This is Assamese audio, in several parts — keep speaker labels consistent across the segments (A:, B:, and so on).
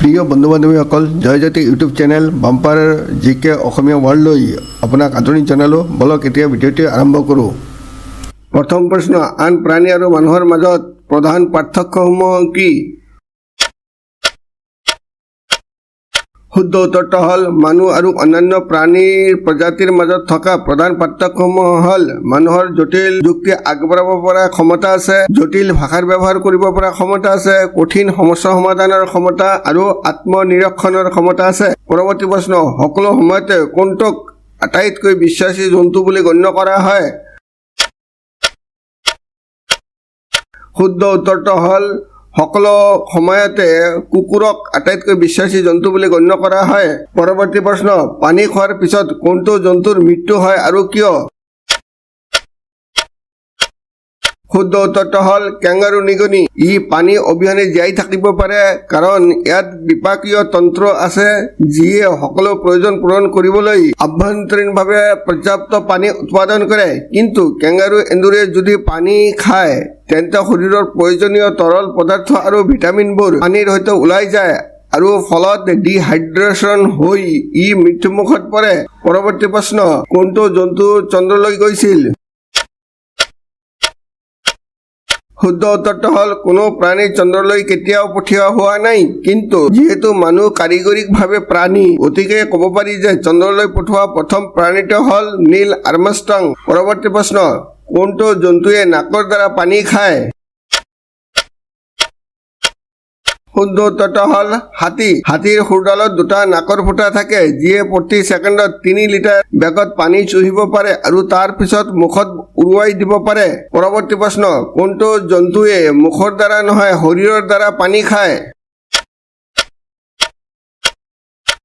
A: প্ৰিয় বন্ধু বান্ধৱীসকল, জয়জ্যোতি ইউটিউব চেনেল বাম্পাৰ জিকে অসমীয়া ৱৰ্ল্ডলৈ আপোনাক আদৰণি জনালোঁ। বলক এতিয়া ভিডিঅ'টি আৰম্ভ কৰোঁ। প্ৰথম প্ৰশ্ন, আন প্ৰাণী আৰু মানুহৰ মাজত প্ৰধান পাৰ্থক্যসমূহ কি? শুদ্ধ উত্তৰটো হ'ল মানুহ আৰু অন্যান্য প্ৰাণীৰ প্ৰজাতিৰ মাজত থকা প্ৰধান পাৰ্থক্যসমূহ হ'ল মানুহৰ জটিল যুক্তি আগবঢ়াব পৰা ক্ষমতা আছে, জটিল ভাষাৰ ব্যৱহাৰ কৰিব পৰা ক্ষমতা আছে, কঠিন সমস্যা সমাধানৰ ক্ষমতা আৰু আত্মনিৰীক্ষণৰ ক্ষমতা আছে। পৰৱৰ্তী প্ৰশ্ন, সকলো সময়তে কোনটোক আটাইতকৈ বিশ্বাসী জন্তু বুলি গণ্য কৰা হয়? শুদ্ধ উত্তৰটো হ'ল সকলো সময়তে কুকুৰক আটাইতকৈ বিশ্বাসী জন্তু বুলি গণ্য কৰা হয়। পৰৱৰ্তী প্ৰশ্ন, পানী খোৱাৰ পিছত কোনটো জন্তুৰ মৃত্যু হয় আৰু কিয়? শুদ্ধ উত্তৰটো হ'ল কেংগাৰু নিগনি। ই পানী অবিহনে জীয়াই থাকিব পাৰে কাৰণ ইয়াত বিপাকীয় তন্ত্ৰ আছে যিয়ে সকলো প্ৰয়োজন পূৰণ কৰিবলৈ আভ্যন্তৰীণভাৱে পৰ্যাপ্ত পানী উৎপাদন কৰে। কিন্তু কেংগাৰু এন্দুৰে যদি পানী খায় তেন্তে শৰীৰৰ প্ৰয়োজনীয় তৰল পদাৰ্থ আৰু ভিটামিনবোৰ পানীৰ সৈতে ওলাই যায় আৰু ফলত ডিহাইড্ৰেশ্যন হৈ ই মৃত্যুমুখত পৰে। পৰৱৰ্তী প্ৰশ্ন, কোনটো জন্তু চন্দ্ৰলৈ গৈছিল? শুদ্ধ উত্তৰটো হ'ল কোনো প্ৰাণী চন্দ্ৰলৈ কেতিয়াও পঠিওৱা হোৱা নাই। কিন্তু যিহেতু মানুহ কাৰিকৰীভাৱে প্ৰাণী, গতিকে ক'ব পাৰি যে চন্দ্ৰলৈ পঠোৱা প্ৰথম প্ৰাণীটো হ'ল নীল আৰ্মষ্ট্ৰং। পৰৱৰ্তী প্ৰশ্ন, কোনটো জন্তুৱে নাকৰ দ্বাৰা পানী খায়? শুদ্ধ উত্তৰটো হ'ল হাতী। হাতীৰ শুৰডালত দুটা নাকৰ ফুটা থাকে যিয়ে প্ৰতি ছেকেণ্ডত 3 লিটাৰ বেগত পানী চুহিব পাৰে আৰু তাৰ পিছত মুখত উৰুৱাই দিব পাৰে। পৰৱৰ্তী প্ৰশ্ন, কোনটো জন্তুৱে মুখৰ দ্বাৰা নহয় শৰীৰৰ দ্বাৰা পানী খায়?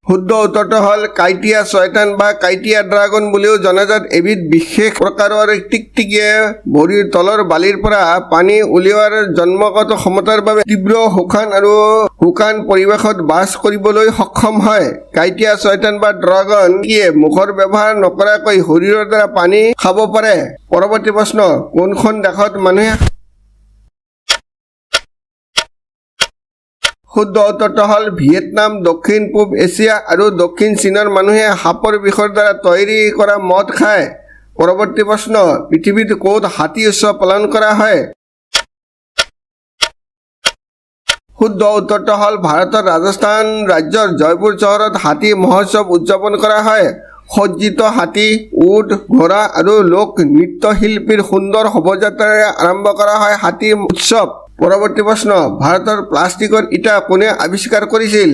A: শুদ্ধ উত্তৰটো হ'ল কাইটিয়া চয়তান বা কাইটিয়া ড্ৰাগন বুলিও জনাজাত এবিধ বিশেষ প্ৰকাৰৰ টিকটিকিয়ে ভৰিৰ তলৰ বালিৰ পৰা পানী উলিওৱাৰ জন্মগত ক্ষমতাৰ বাবে তীব্ৰ শুকান পৰিৱেশত বাস কৰিবলৈ সক্ষম হয়। কাইটিয়া চয়তান বা ড্ৰাগন কিয়ে মুখৰ ব্যৱহাৰ নকৰাকৈ শৰীৰৰ দ্বাৰা পানী খাব পাৰে। পৰৱৰ্তী প্ৰশ্ন, কোনখন দেশত মানুহে শুদ্ধ উত্তৰটো হ'ল ভিয়েটনাম, দক্ষিণ পূব এছিয়া আৰু দক্ষিণ চীনৰ মানুহে সাপৰ বিষৰ দ্বাৰা তৈয়াৰী কৰা মদ খায়। পৰৱৰ্তী প্ৰশ্ন, পৃথিৱীত ক'ত হাতী উৎসৱ পালন কৰা হয়? শুদ্ধ উত্তৰটো হ'ল ভাৰতৰ ৰাজস্থান ৰাজ্যৰ জয়পুৰ চহৰত হাতী মহোৎসৱ উদযাপন কৰা হয়। সজ্জিত হাতী, উট, ঘোঁৰা আৰু লোক নৃত্যশিল্পীৰ সুন্দৰ শোভাযাত্ৰাৰে আৰম্ভ কৰা হয় হাতী উৎসৱ। পৰৱৰ্তী প্ৰশ্ন, ভাৰতৰ প্লাষ্টিকৰ ইটা কোনে আৱিষ্কাৰ কৰিছিল?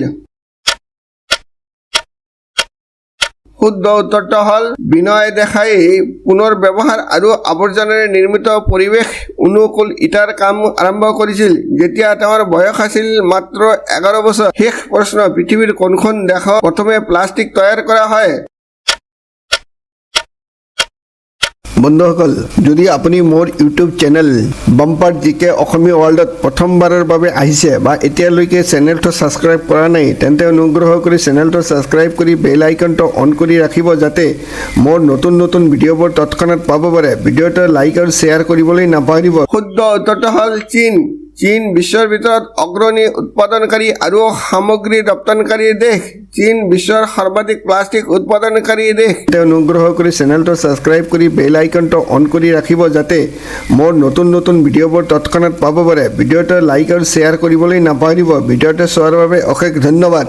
A: শুদ্ধ উত্তৰটো হ'ল বিনয় দেশাই পুনৰ ব্যৱহাৰ আৰু আৱৰ্জনাৰে নিৰ্মিত পৰিৱেশ অনুকূল ইটাৰ কাম আৰম্ভ কৰিছিল যেতিয়া তেওঁৰ বয়স আছিল মাত্ৰ 11 বছৰ। শেষ প্ৰশ্ন, পৃথিৱীৰ কোনখন দেশত প্ৰথমে প্লাষ্টিক তৈয়াৰ কৰা হয়? বন্ধুসকল, যদি আপুনি মোৰ ইউটিউব চেনেল বাম্পাৰ জিকে অসমীয়া ৱৰ্ল্ডত প্ৰথমবাৰৰ বাবে আহিছে বা এতিয়ালৈকে চেনেলটো ছাবস্ক্ৰাইব কৰা নাই তেন্তে অনুগ্ৰহ কৰি চেনেলটো ছাবস্ক্ৰাইব কৰি বেল আইকনটো অন কৰি ৰাখিব যাতে মোৰ নতুন নতুন ভিডিঅ'বোৰ তৎক্ষণাত পাব পাৰে। ভিডিঅ'টো লাইক আৰু শ্বেয়াৰ কৰিবলৈ নাপাহৰিব। শুদ্ধ উত্তৰটো হ'ল চীন। চীন বিশ্বৰ ভিতৰত অগ্ৰণী উৎপাদনকাৰী আৰু সামগ্ৰী ৰপ্তানিকাৰী দেশ। চীন বিশ্বৰ সৰ্বাধিক প্লাষ্টিক উৎপাদনকাৰী দেশ। অনুগ্ৰহ কৰি চেনেলটো ছাবস্ক্ৰাইব কৰি বেল আইকনটো অন কৰি ৰাখিব যাতে মোৰ নতুন নতুন ভিডিঅ'বোৰ তৎক্ষণাত পাব পাৰে। ভিডিঅ'টো লাইক আৰু শ্বেয়াৰ কৰিবলৈ নাপাহৰিব। ভিডিঅ'টো চোৱাৰ বাবে অশেষ ধন্যবাদ।